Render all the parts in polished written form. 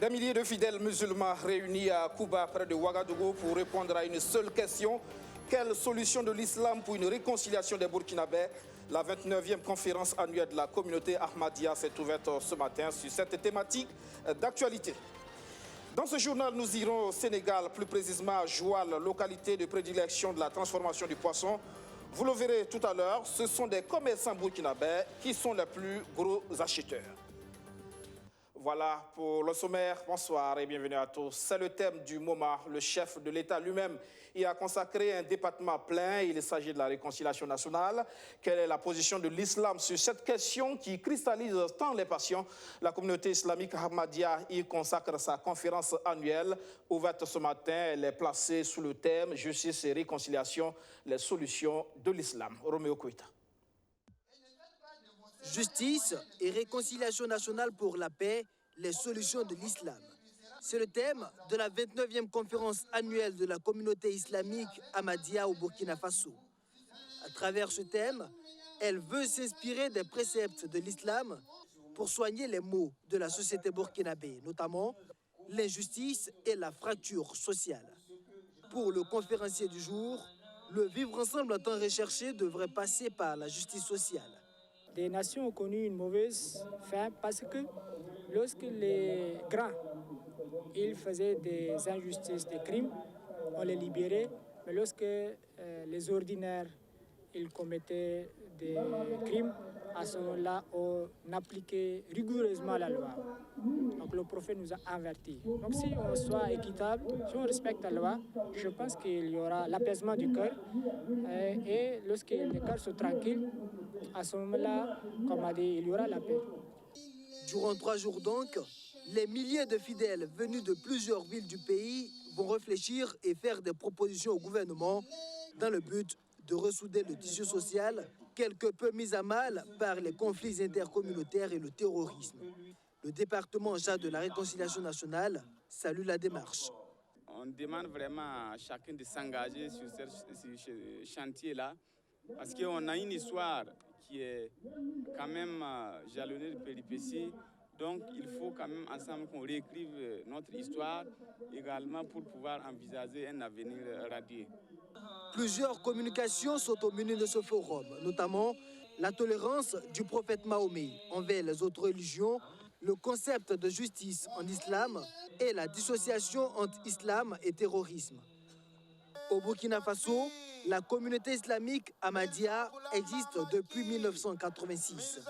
Des milliers de fidèles musulmans réunis à Kouba, près de Ouagadougou, pour répondre à une seule question. Quelle solution de l'islam pour une réconciliation des Burkinabés? La 29e conférence annuelle de la communauté Ahmadiyya s'est ouverte ce matin sur cette thématique d'actualité. Dans ce journal, nous irons au Sénégal, plus précisément à Joal, localité de prédilection de la transformation du poisson. Vous le verrez tout à l'heure, ce sont des commerçants burkinabés qui sont les plus gros acheteurs. Voilà pour le sommaire. Bonsoir et bienvenue à tous. C'est le thème du moment. Le chef de l'État lui-même y a consacré un département plein. Il s'agit de la réconciliation nationale. Quelle est la position de l'islam sur cette question qui cristallise tant les passions? La communauté islamique Ahmadiyya y consacre sa conférence annuelle. Ouverte ce matin, elle est placée sous le thème Justice et réconciliation, les solutions de l'islam. Roméo Koïta. Justice et réconciliation nationale pour la paix, les solutions de l'islam. C'est le thème de la 29e conférence annuelle de la communauté islamique Ahmadiyya au Burkina Faso. À travers ce thème, elle veut s'inspirer des préceptes de l'islam pour soigner les maux de la société burkinabé, notamment l'injustice et la fracture sociale. Pour le conférencier du jour, le vivre ensemble tant recherché devrait passer par la justice sociale. Des nations ont connu une mauvaise fin parce que lorsque les grands ils faisaient des injustices, des crimes, on les libérait. Mais lorsque les ordinaires ils commettaient des crimes, à ce moment-là, on appliquait rigoureusement la loi. Donc le prophète nous a avertis. Donc si on soit équitable, si on respecte la loi, je pense qu'il y aura l'apaisement du cœur. Et lorsque les cœurs sont tranquilles, à ce moment-là, comme on a dit, il y aura la paix. Durant 3 jours donc, les milliers de fidèles venus de plusieurs villes du pays vont réfléchir et faire des propositions au gouvernement dans le but de ressouder le tissu social quelque peu mis à mal par les conflits intercommunautaires et le terrorisme. Le département en charge de la réconciliation nationale salue la démarche. On demande vraiment à chacun de s'engager sur ce chantier-là parce qu'on a une histoire qui est quand même jalonnée de péripéties. Donc il faut quand même ensemble qu'on réécrive notre histoire également pour pouvoir envisager un avenir radieux. Plusieurs communications sont au menu de ce forum, notamment la tolérance du prophète Mahomet envers les autres religions, le concept de justice en islam et la dissociation entre islam et terrorisme. Au Burkina Faso, la communauté islamique Ahmadiyya existe depuis 1986.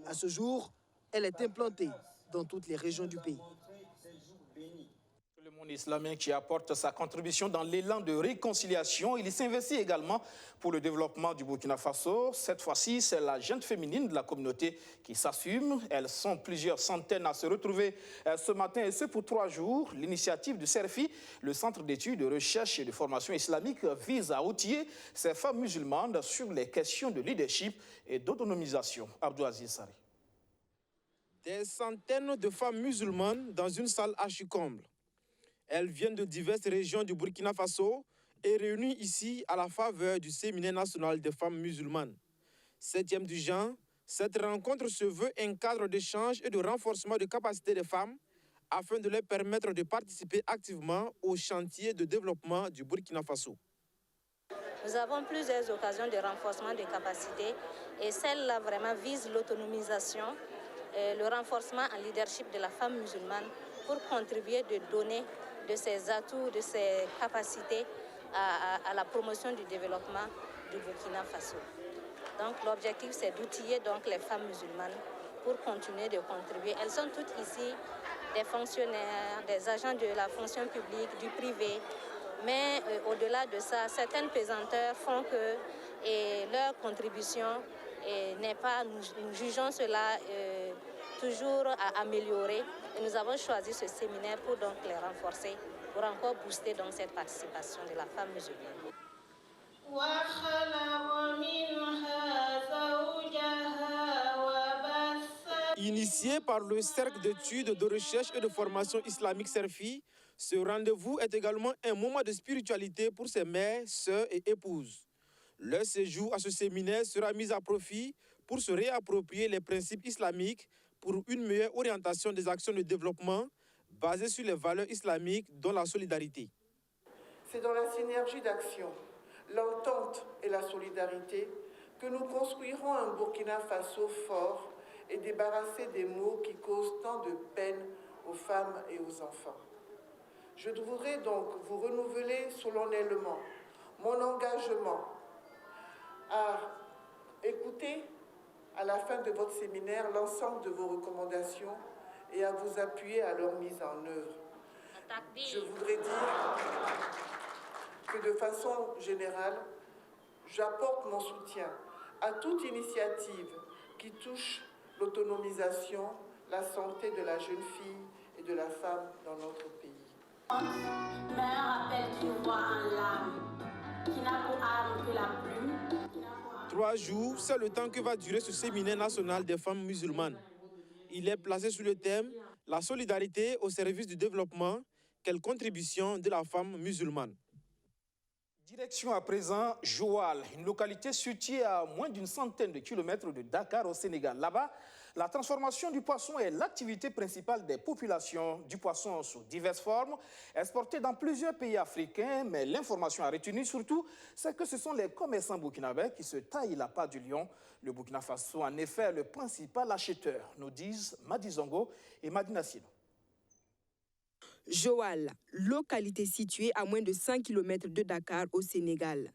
À ce jour, elle est implantée dans toutes les régions du pays. Le monde islamique qui apporte sa contribution dans l'élan de réconciliation. Il s'investit également pour le développement du Burkina Faso. Cette fois-ci, c'est la gente féminine de la communauté qui s'assume. Elles sont plusieurs centaines à se retrouver ce matin et ce pour 3 jours. L'initiative du CERFI, le Centre d'études, de recherche et de formation islamique, vise à outiller ces femmes musulmanes sur les questions de leadership et d'autonomisation. Abdou Aziz Sari. Des centaines de femmes musulmanes dans une salle archi-comble. Elles viennent de diverses régions du Burkina Faso et réunies ici à la faveur du Séminaire national des femmes musulmanes. 7e du genre, cette rencontre se veut un cadre d'échange et de renforcement de capacités des femmes afin de leur permettre de participer activement au chantier de développement du Burkina Faso. Nous avons plusieurs occasions de renforcement des capacités et celle-là vraiment vise l'autonomisation, le renforcement en leadership de la femme musulmane pour contribuer de donner de ses atouts, de ses capacités à la promotion du développement du Burkina Faso. Donc l'objectif c'est d'outiller donc les femmes musulmanes pour continuer de contribuer. Elles sont toutes ici des fonctionnaires, des agents de la fonction publique, du privé, mais au-delà de ça, certaines pesanteurs font que leur contribution n'est pas, nous jugeons cela toujours à améliorer. Et nous avons choisi ce séminaire pour donc les renforcer, pour encore booster donc cette participation de la femme musulmane. Initié par le Cercle d'études, de recherche et de formation islamique CERFI, ce rendez-vous est également un moment de spiritualité pour ses mères, sœurs et épouses. Leur séjour à ce séminaire sera mis à profit pour se réapproprier les principes islamiques pour une meilleure orientation des actions de développement, basée sur les valeurs islamiques, dont la solidarité. C'est dans la synergie d'action, l'entente et la solidarité que nous construirons un Burkina Faso fort et débarrassé des maux qui causent tant de peine aux femmes et aux enfants. Je voudrais donc vous renouveler solennellement mon engagement à écouter à la fin de votre séminaire l'ensemble de vos recommandations et à vous appuyer à leur mise en œuvre. Je voudrais dire que de façon générale, j'apporte mon soutien à toute initiative qui touche l'autonomisation, la santé de la jeune fille et de la femme dans notre pays. Mais un rappel d'une voix en larmes, qui n'a pour arme que la plume. 3 jours, c'est le temps que va durer ce séminaire national des femmes musulmanes. Il est placé sous le thème « La solidarité au service du développement, quelle contribution de la femme musulmane ». Direction à présent Joal, une localité située à moins d'une centaine de kilomètres de Dakar au Sénégal. Là-bas, la transformation du poisson est l'activité principale des populations du poisson sous diverses formes, exporté dans plusieurs pays africains. Mais l'information à retenir surtout, c'est que ce sont les commerçants burkinabés qui se taillent la part du lion. Le Burkina Faso, en effet, est le principal acheteur, nous disent Madi Zongo et Madina Sino. Joal, localité située à moins de 100 km de Dakar au Sénégal.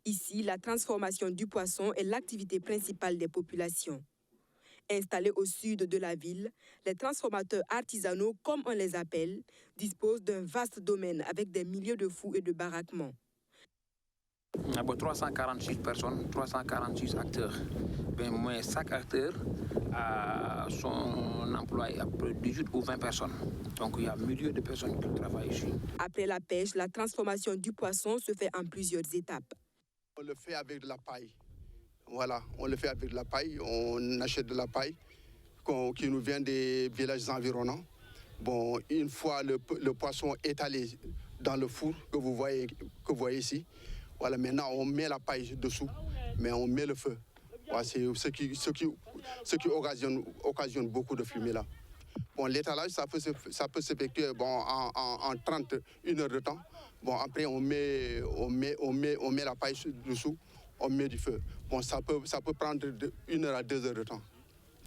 Ici, la transformation du poisson est l'activité principale des populations. Installés au sud de la ville, les transformateurs artisanaux, comme on les appelle, disposent d'un vaste domaine avec des milliers de fous et de baraquements. 346 personnes, 346 acteurs. Mais chaque acteur a son emploi à peu de 18 ou 20 personnes. Donc il y a milliers de personnes qui travaillent ici. Après la pêche, la transformation du poisson se fait en plusieurs étapes. On le fait avec de la paille. Voilà, on le fait avec de la paille. On achète de la paille qui nous vient des villages environnants. Bon, une fois le poisson étalé dans le four que vous voyez ici, voilà, maintenant on met la paille dessous, mais on met le feu. Voilà, c'est ce qui occasionne beaucoup de fumée là. Bon, l'étalage, ça peut s'effectuer en 31 heures de temps. Bon, après on met la paille dessous, on met du feu. Bon, ça peut prendre de 1 heure à 2 heures de temps.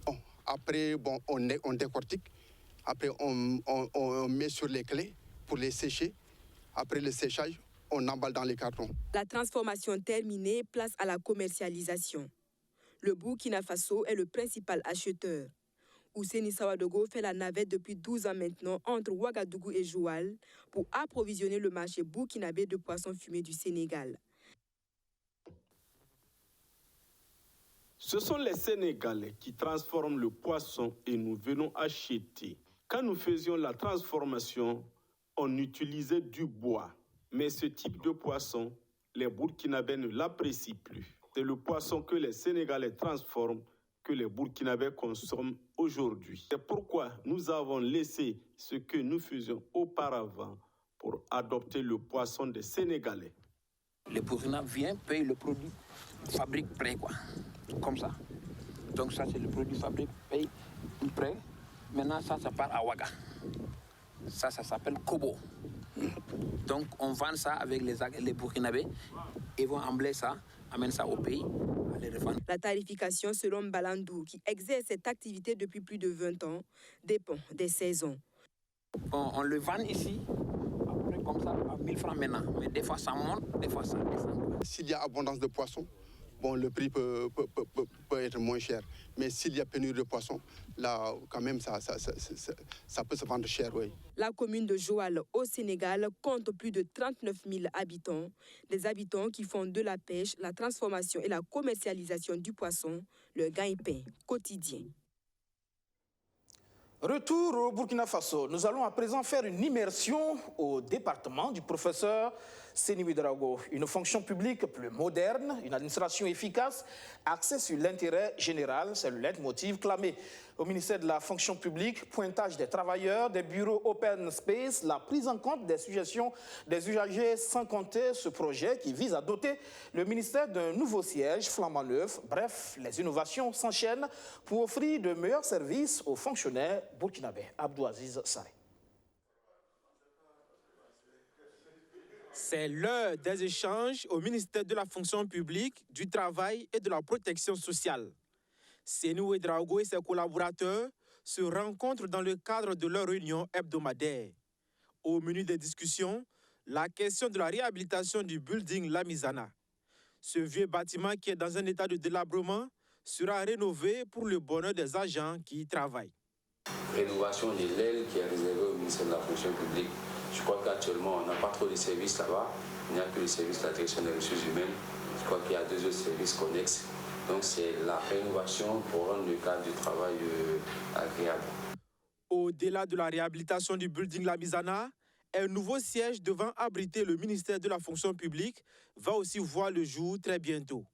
Bon, après, on décortique. Après, on met sur les clés pour les sécher. Après le séchage, on emballe dans les cartons. La transformation terminée, place à la commercialisation. Le Burkina Faso est le principal acheteur. Ousseini Sawadogo fait la navette depuis 12 ans maintenant entre Ouagadougou et Joal pour approvisionner le marché burkinabé de poissons fumés du Sénégal. Ce sont les Sénégalais qui transforment le poisson et nous venons acheter. Quand nous faisions la transformation, on utilisait du bois. Mais ce type de poisson, les Burkinabés ne l'apprécient plus. C'est le poisson que les Sénégalais transforment que les Burkinabés consomment aujourd'hui. C'est pourquoi nous avons laissé ce que nous faisions auparavant pour adopter le poisson des Sénégalais. Le Burkina vient, paye le produit, fabrique prêt, quoi. Comme ça. Donc ça, c'est le produit fabrique, paye prêt. Maintenant, ça part à Ouaga. Ça s'appelle Kobo. Donc on vend ça avec les Burkinabés. Ils vont embler ça, amènent ça au pays, les revendre. La tarification selon Balandou, qui exerce cette activité depuis plus de 20 ans, dépend des saisons. On le vend ici, après comme ça, à 1000 francs maintenant. Mais des fois ça monte, des fois ça descend. S'il y a abondance de poissons, bon, le prix peut être moins cher. Mais s'il y a pénurie de poissons, là, quand même, ça peut se vendre cher, oui. La commune de Joal, au Sénégal, compte plus de 39 000 habitants. Des habitants qui font de la pêche, la transformation et la commercialisation du poisson le gagne-pain quotidien. Retour au Burkina Faso. Nous allons à présent faire une immersion au département du professeur Seni Ouedraogo. Une fonction publique plus moderne, une administration efficace, axée sur l'intérêt général, c'est le leitmotiv clamé au ministère de la fonction publique, pointage des travailleurs, des bureaux open space, la prise en compte des suggestions des usagers, sans compter ce projet qui vise à doter le ministère d'un nouveau siège flambant neuf. Bref, les innovations s'enchaînent pour offrir de meilleurs services aux fonctionnaires burkinabés. Abdou Aziz Saré. C'est l'heure des échanges au ministère de la fonction publique, du travail et de la protection sociale. Séni Ouédraogo et ses collaborateurs se rencontrent dans le cadre de leur réunion hebdomadaire. Au menu des discussions, la question de la réhabilitation du building Lamizana. Ce vieux bâtiment qui est dans un état de délabrement sera rénové pour le bonheur des agents qui y travaillent. Rénovation de l'aile qui est réservée au ministère de la fonction publique. Je crois qu'actuellement, on n'a pas trop de services là-bas. Il n'y a que le service de la direction des ressources humaines. Je crois qu'il y a 2 autres services connexes. Donc c'est la rénovation pour rendre le cadre du travail agréable. Au-delà de la réhabilitation du building Lamizana, un nouveau siège devant abriter le ministère de la fonction publique va aussi voir le jour très bientôt.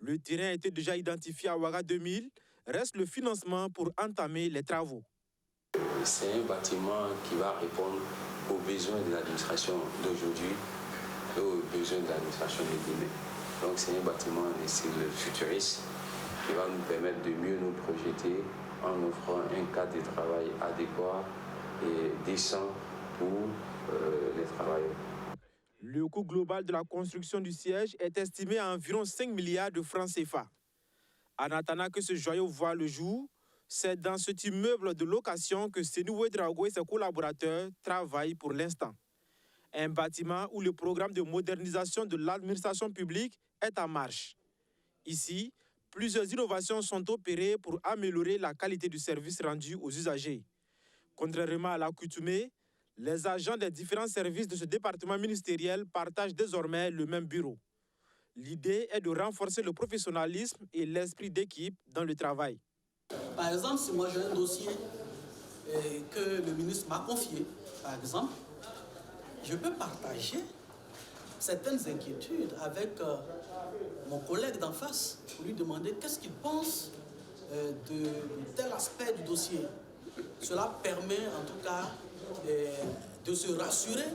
Le terrain a été déjà identifié à Ouaga 2000. Reste le financement pour entamer les travaux. C'est un bâtiment qui va répondre aux besoins de l'administration d'aujourd'hui et aux besoins de l'administration de demain. Donc c'est un bâtiment de style futuriste qui va nous permettre de mieux nous projeter en offrant un cadre de travail adéquat et décent pour les travailleurs. Le coût global de la construction du siège est estimé à environ 5 milliards de francs CFA. En attendant que ce joyau voie le jour, c'est dans cet immeuble de location que Séni Ouédraogo et ses collaborateurs travaillent pour l'instant. Un bâtiment où le programme de modernisation de l'administration publique est en marche. Ici, plusieurs innovations sont opérées pour améliorer la qualité du service rendu aux usagers. Contrairement à l'accoutumée, les agents des différents services de ce département ministériel partagent désormais le même bureau. L'idée est de renforcer le professionnalisme et l'esprit d'équipe dans le travail. Par exemple, si moi j'ai un dossier que le ministre m'a confié, par exemple, je peux partager certaines inquiétudes avec mon collègue d'en face pour lui demander qu'est-ce qu'il pense de tel aspect du dossier. Cela permet en tout cas de se rassurer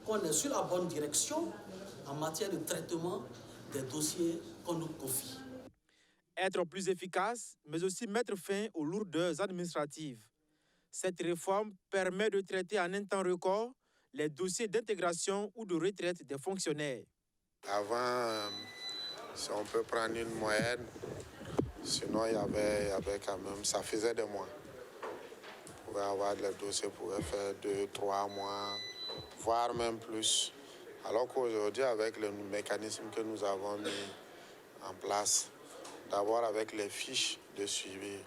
qu'on est sur la bonne direction en matière de traitement des dossiers qu'on nous confie. Être plus efficace, mais aussi mettre fin aux lourdeurs administratives. Cette réforme permet de traiter en un temps record les dossiers d'intégration ou de retraite des fonctionnaires. Avant, si on peut prendre une moyenne, sinon il y avait quand même, ça faisait des mois. On pouvait avoir les dossiers pour faire 2-3 mois, voire même plus. Alors qu'aujourd'hui, avec le mécanisme que nous avons mis en place, d'abord avec les fiches de suivi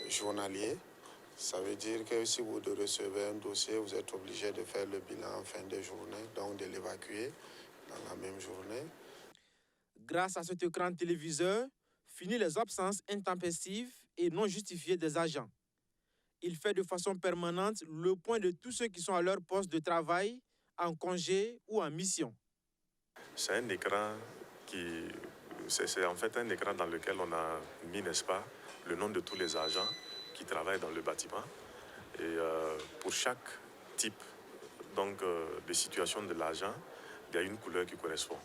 journalier, ça veut dire que si vous recevez un dossier, vous êtes obligé de faire le bilan en fin de journée, donc de l'évacuer dans la même journée. Grâce à cet écran téléviseur, finit les absences intempestives et non justifiées des agents. Il fait de façon permanente le point de tous ceux qui sont à leur poste de travail, en congé ou en mission. C'est un écran c'est en fait un écran dans lequel on a mis, n'est-ce pas, le nom de tous les agents qui travaillent dans le bâtiment. Et pour chaque type de situation de l'agent, il y a une couleur qui correspond.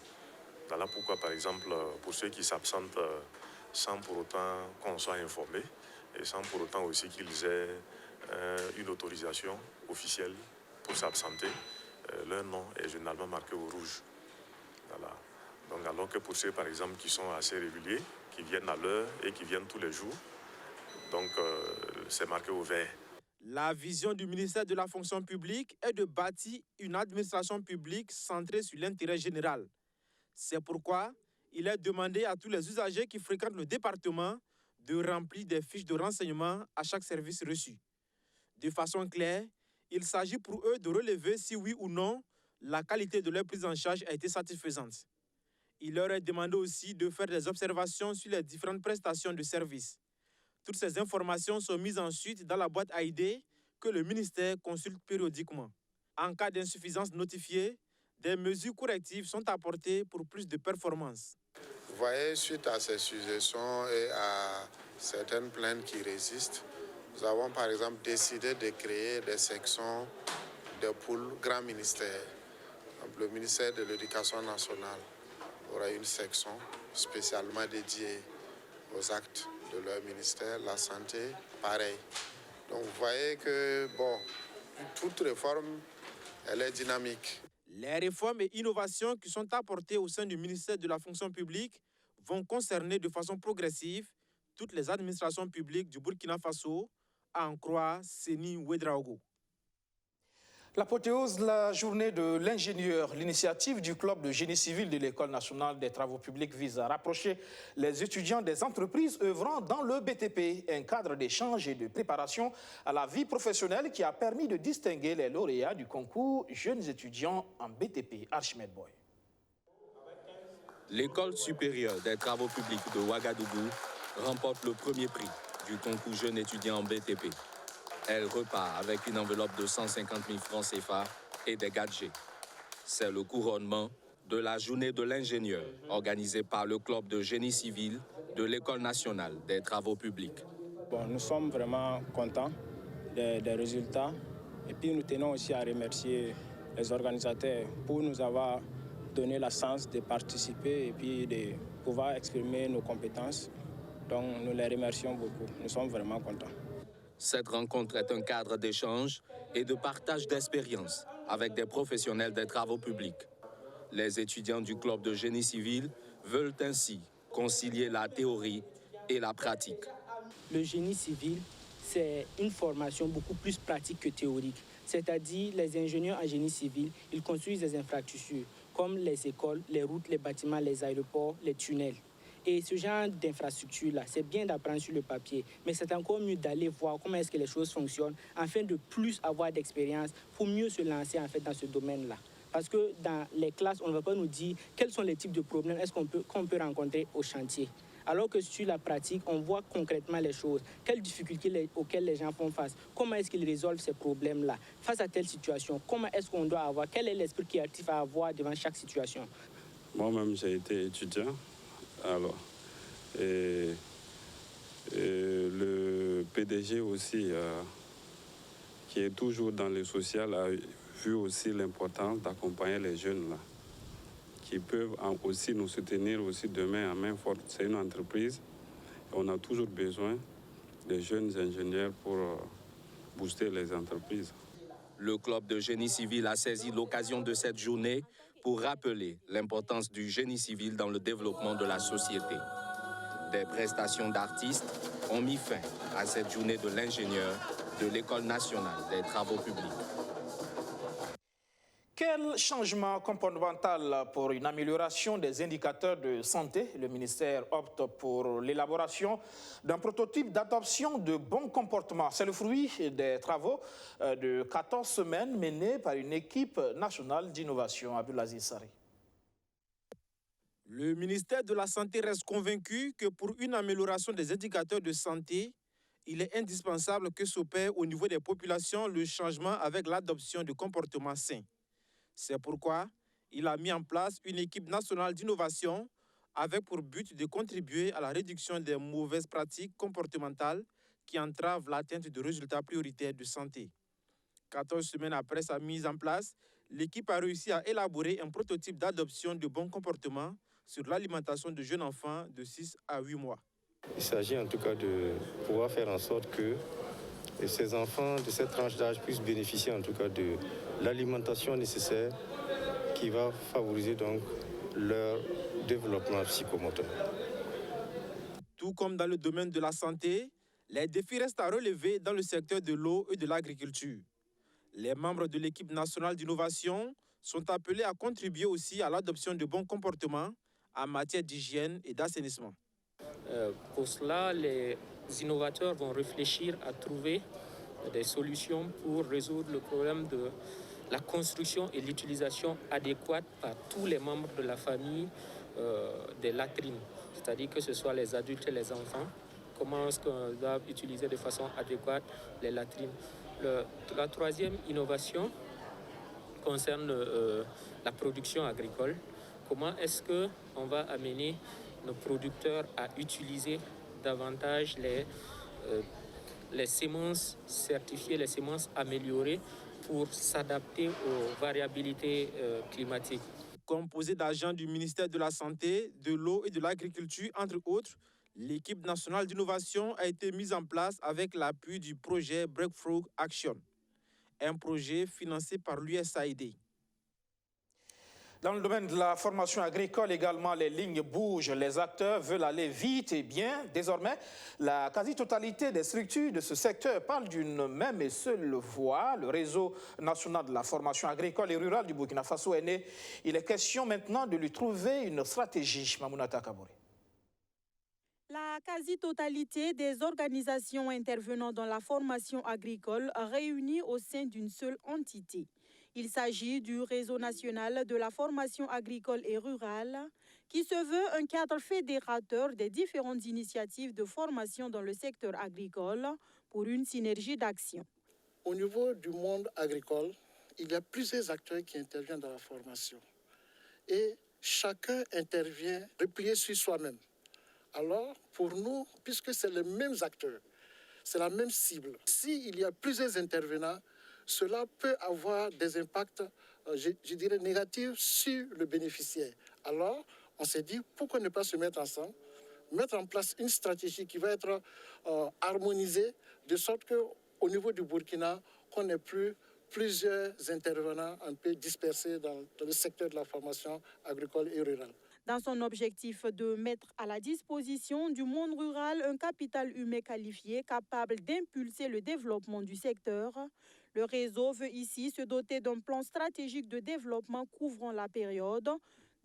Voilà pourquoi, par exemple, pour ceux qui s'absentent sans pour autant qu'on soit informé et sans pour autant aussi qu'ils aient une autorisation officielle pour s'absenter, leur nom est généralement marqué au rouge. Voilà. Donc, alors que pour ceux, par exemple, qui sont assez réguliers, qui viennent à l'heure et qui viennent tous les jours, donc c'est marqué au vert. La vision du ministère de la fonction publique est de bâtir une administration publique centrée sur l'intérêt général. C'est pourquoi il est demandé à tous les usagers qui fréquentent le département de remplir des fiches de renseignement à chaque service reçu. De façon claire, il s'agit pour eux de relever si oui ou non la qualité de leur prise en charge a été satisfaisante. Il leur est demandé aussi de faire des observations sur les différentes prestations de services. Toutes ces informations sont mises ensuite dans la boîte AID que le ministère consulte périodiquement. En cas d'insuffisance notifiée, des mesures correctives sont apportées pour plus de performance. Vous voyez, suite à ces suggestions et à certaines plaintes qui résistent, nous avons par exemple décidé de créer des sections de pôles grands ministères. Donc, le ministère de l'Éducation nationale aura une section spécialement dédiée aux actes de leur ministère, la santé, pareil. Donc vous voyez que, toute réforme, elle est dynamique. Les réformes et innovations qui sont apportées au sein du ministère de la fonction publique vont concerner de façon progressive toutes les administrations publiques du Burkina Faso, à en croire Seni Ouedraogo. L'apothéose de la journée de l'ingénieur, l'initiative du club de génie civil de l'École nationale des travaux publics vise à rapprocher les étudiants des entreprises œuvrant dans le BTP, un cadre d'échange et de préparation à la vie professionnelle qui a permis de distinguer les lauréats du concours Jeunes étudiants en BTP. Archimède Boy. L'École supérieure des travaux publics de Ouagadougou remporte le premier prix du concours Jeunes étudiants en BTP. Elle repart avec une enveloppe de 150 000 francs CFA et des gadgets. C'est le couronnement de la journée de l'ingénieur organisée par le club de génie civil de l'École nationale des travaux publics. Bon, nous sommes vraiment contents des résultats et puis nous tenons aussi à remercier les organisateurs pour nous avoir donné la chance de participer et puis de pouvoir exprimer nos compétences. Donc nous les remercions beaucoup, nous sommes vraiment contents. Cette rencontre est un cadre d'échange et de partage d'expériences avec des professionnels des travaux publics. Les étudiants du club de génie civil veulent ainsi concilier la théorie et la pratique. Le génie civil, c'est une formation beaucoup plus pratique que théorique. C'est-à-dire, les ingénieurs en génie civil, ils construisent des infrastructures comme les écoles, les routes, les bâtiments, les aéroports, les tunnels. Et ce genre d'infrastructure-là, c'est bien d'apprendre sur le papier, mais c'est encore mieux d'aller voir comment est-ce que les choses fonctionnent afin de plus avoir d'expérience pour mieux se lancer en fait dans ce domaine-là. Parce que dans les classes, on ne va pas nous dire quels sont les types de problèmes qu'on peut rencontrer au chantier. Alors que sur la pratique, on voit concrètement les choses, quelles difficultés auxquelles les gens font face, comment est-ce qu'ils résolvent ces problèmes-là, face à telle situation, comment est-ce qu'on doit avoir, quel est l'esprit créatif à avoir devant chaque situation. Moi-même, j'ai été étudiant. Alors, et le PDG aussi, qui est toujours dans le social, a vu aussi l'importance d'accompagner les jeunes là, qui peuvent aussi nous soutenir aussi de main en main forte. C'est une entreprise, on a toujours besoin de jeunes ingénieurs pour booster les entreprises. Le club de génie civil a saisi l'occasion de cette journée pour rappeler l'importance du génie civil dans le développement de la société. Des prestations d'artistes ont mis fin à cette journée de l'ingénieur de l'École nationale des travaux publics. Quel changement comportemental pour une amélioration des indicateurs de santé? Le ministère opte pour l'élaboration d'un prototype d'adoption de bon comportement. C'est le fruit des travaux de 14 semaines menés par une équipe nationale d'innovation. Abdulaziz Sari. Le ministère de la Santé reste convaincu que pour une amélioration des indicateurs de santé, il est indispensable que s'opère au niveau des populations le changement avec l'adoption de comportements sains. C'est pourquoi il a mis en place une équipe nationale d'innovation avec pour but de contribuer à la réduction des mauvaises pratiques comportementales qui entravent l'atteinte de résultats prioritaires de santé. 14 semaines après sa mise en place, l'équipe a réussi à élaborer un prototype d'adoption de bons comportements sur l'alimentation de jeunes enfants de 6 à 8 mois. Il s'agit en tout cas de pouvoir faire en sorte que ces enfants de cette tranche d'âge puissent bénéficier en tout cas de l'alimentation nécessaire qui va favoriser donc leur développement psychomoteur. Tout comme dans le domaine de la santé, les défis restent à relever dans le secteur de l'eau et de l'agriculture. Les membres de l'équipe nationale d'innovation sont appelés à contribuer aussi à l'adoption de bons comportements en matière d'hygiène et d'assainissement. Pour cela, les innovateurs vont réfléchir à trouver des solutions pour résoudre le problème de la construction et l'utilisation adéquate par tous les membres de la famille des latrines, c'est-à-dire que ce soit les adultes et les enfants. Comment est-ce qu'on doit utiliser de façon adéquate les latrines. La troisième innovation concerne la production agricole. Comment est-ce qu'on va amener nos producteurs à utiliser davantage les semences certifiées, les semences améliorées pour s'adapter aux variabilités climatiques. Composée d'agents du ministère de la Santé, de l'eau et de l'agriculture, entre autres, l'équipe nationale d'innovation a été mise en place avec l'appui du projet Breakthrough Action, un projet financé par l'USAID. Dans le domaine de la formation agricole également, les lignes bougent, les acteurs veulent aller vite et bien. Désormais, la quasi-totalité des structures de ce secteur parlent d'une même et seule voix. Le réseau national de la formation agricole et rurale du Burkina Faso est né. Il est question maintenant de lui trouver une stratégie. Mamounata Kabouré. La quasi-totalité des organisations intervenant dans la formation agricole réunies au sein d'une seule entité. Il s'agit du réseau national de la formation agricole et rurale qui se veut un cadre fédérateur des différentes initiatives de formation dans le secteur agricole pour une synergie d'action. Au niveau du monde agricole, il y a plusieurs acteurs qui interviennent dans la formation et chacun intervient replié sur soi-même. Alors, pour nous, puisque c'est les mêmes acteurs, c'est la même cible, s'il y a plusieurs intervenants, cela peut avoir des impacts, je dirais, négatifs sur le bénéficiaire. Alors, on s'est dit, pourquoi ne pas se mettre ensemble, mettre en place une stratégie qui va être harmonisée, de sorte qu'au niveau du Burkina, qu'on n'ait plus plusieurs intervenants un peu dispersés dans le secteur de la formation agricole et rurale. Dans son objectif de mettre à la disposition du monde rural un capital humain qualifié capable d'impulser le développement du secteur, le réseau veut ici se doter d'un plan stratégique de développement couvrant la période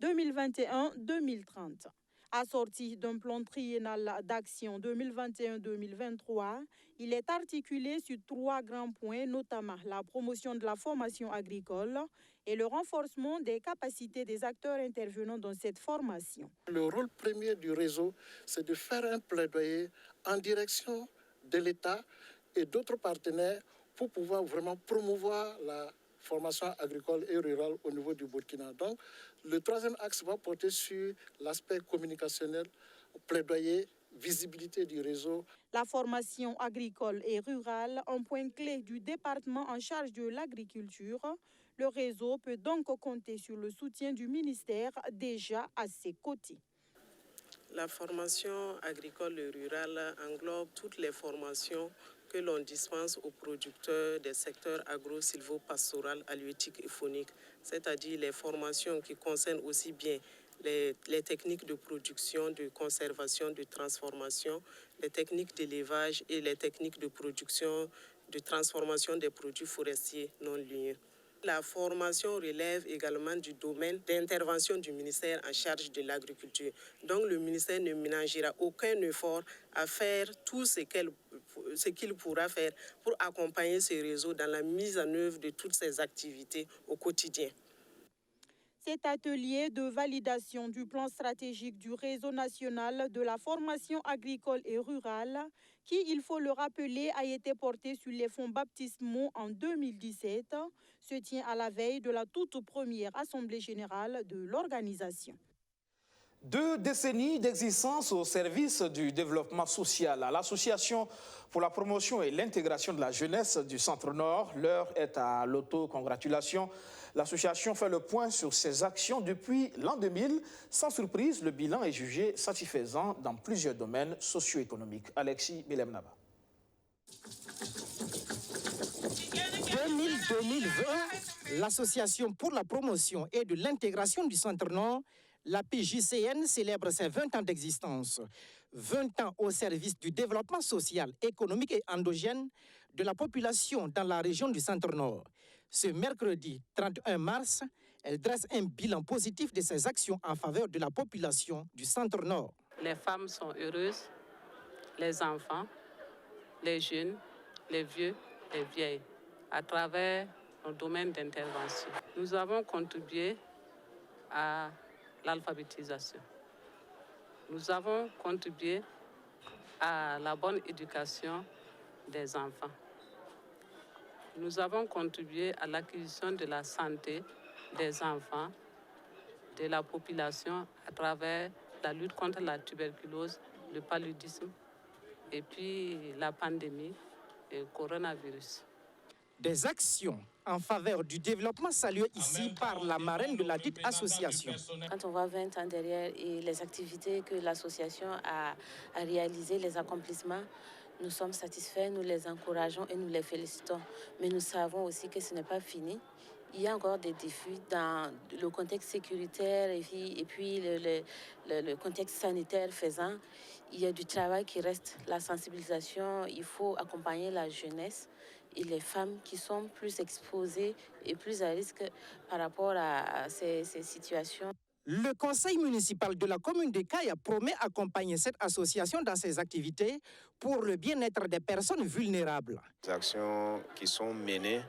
2021-2030. Assorti d'un plan triennal d'action 2021-2023, il est articulé sur 3 grands points, notamment la promotion de la formation agricole et le renforcement des capacités des acteurs intervenant dans cette formation. Le rôle premier du réseau, c'est de faire un plaidoyer en direction de l'État et d'autres partenaires pour pouvoir vraiment promouvoir la formation agricole et rurale au niveau du Burkina. Donc, le 3e axe va porter sur l'aspect communicationnel, plaidoyer, visibilité du réseau. La formation agricole et rurale, un point clé du département en charge de l'agriculture. Le réseau peut donc compter sur le soutien du ministère déjà à ses côtés. La formation agricole et rurale englobe toutes les formations que l'on dispense aux producteurs des secteurs agro-silvo-pastoral, halieutique et faunique, c'est-à-dire les formations qui concernent aussi bien les techniques de production, de conservation, de transformation, les techniques d'élevage et les techniques de production, de transformation des produits forestiers non ligneux. La formation relève également du domaine d'intervention du ministère en charge de l'agriculture. Donc le ministère ne ménagera aucun effort à faire tout ce qu'il pourra faire pour accompagner ces réseaux dans la mise en œuvre de toutes ces activités au quotidien. Cet atelier de validation du plan stratégique du réseau national de la formation agricole et rurale, qui, il faut le rappeler, a été porté sur les fonds baptismaux en 2017, se tient à la veille de la toute première Assemblée générale de l'organisation. 2 décennies d'existence au service du développement social. À l'Association pour la promotion et l'intégration de la jeunesse du Centre-Nord, l'heure est à l'autocongratulation. L'association fait le point sur ses actions depuis l'an 2000. Sans surprise, le bilan est jugé satisfaisant dans plusieurs domaines socio-économiques. Alexis Bilemnaba. 2020, l'Association pour la promotion et de l'intégration du Centre-Nord, la PJCN, célèbre ses 20 ans d'existence. 20 ans au service du développement social, économique et endogène de la population dans la région du Centre-Nord. Ce mercredi 31 mars, elle dresse un bilan positif de ses actions en faveur de la population du Centre-Nord. Les femmes sont heureuses, les enfants, les jeunes, les vieux, les vieilles, à travers nos domaines d'intervention. Nous avons contribué à l'alphabétisation. Nous avons contribué à la bonne éducation des enfants. Nous avons contribué à l'acquisition de la santé des enfants, de la population à travers la lutte contre la tuberculose, le paludisme et puis la pandémie et le coronavirus. Des actions en faveur du développement saluées ici par la marraine de la dite association. Quand on voit 20 ans derrière et les activités que l'association a réalisées, les accomplissements, nous sommes satisfaits, nous les encourageons et nous les félicitons. Mais nous savons aussi que ce n'est pas fini. il y a encore des défis dans le contexte sécuritaire et puis le contexte sanitaire faisant. Il y a du travail qui reste, la sensibilisation, il faut accompagner la jeunesse et les femmes qui sont plus exposées et plus à risque par rapport à ces situations. Le conseil municipal de la commune de Kaya promet accompagner cette association dans ses activités pour le bien-être des personnes vulnérables. Les actions qui sont menées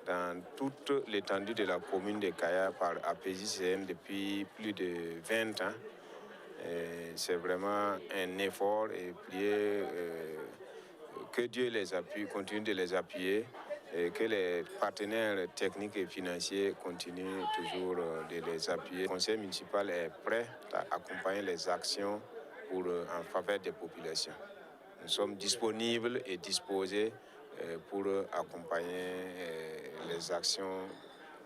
dans toute l'étendue de la commune de Kaya par APJCN depuis plus de 20 ans, c'est vraiment un effort et prier que Dieu les appuie, continue de les appuyer et que les partenaires techniques et financiers continuent toujours de les appuyer. Le conseil municipal est prêt à accompagner les actions en faveur des populations. Nous sommes disponibles et disposés pour accompagner les actions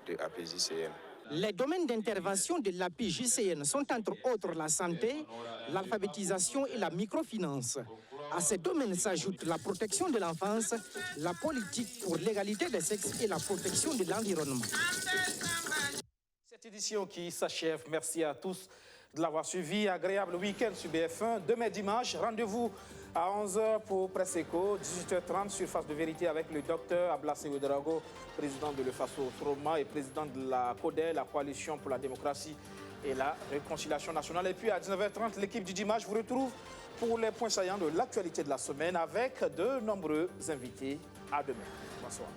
de APJCN. Les domaines d'intervention de l'APJCN sont entre autres la santé, l'alphabétisation et la microfinance. À ces domaines s'ajoute la protection de l'enfance, la politique pour l'égalité des sexes et la protection de l'environnement. Cette édition qui s'achève, merci à tous de l'avoir suivi. Agréable week-end sur BF1. Demain dimanche, rendez-vous à 11h pour Presse Éco, 18h30 sur Face de Vérité avec le docteur Ablassé Ouedraogo, président de l'EFASO Froma et président de la CODE, la Coalition pour la démocratie et la réconciliation nationale. Et puis à 19h30, l'équipe du dimanche vous retrouve pour les points saillants de l'actualité de la semaine avec de nombreux invités. À demain. Bonsoir.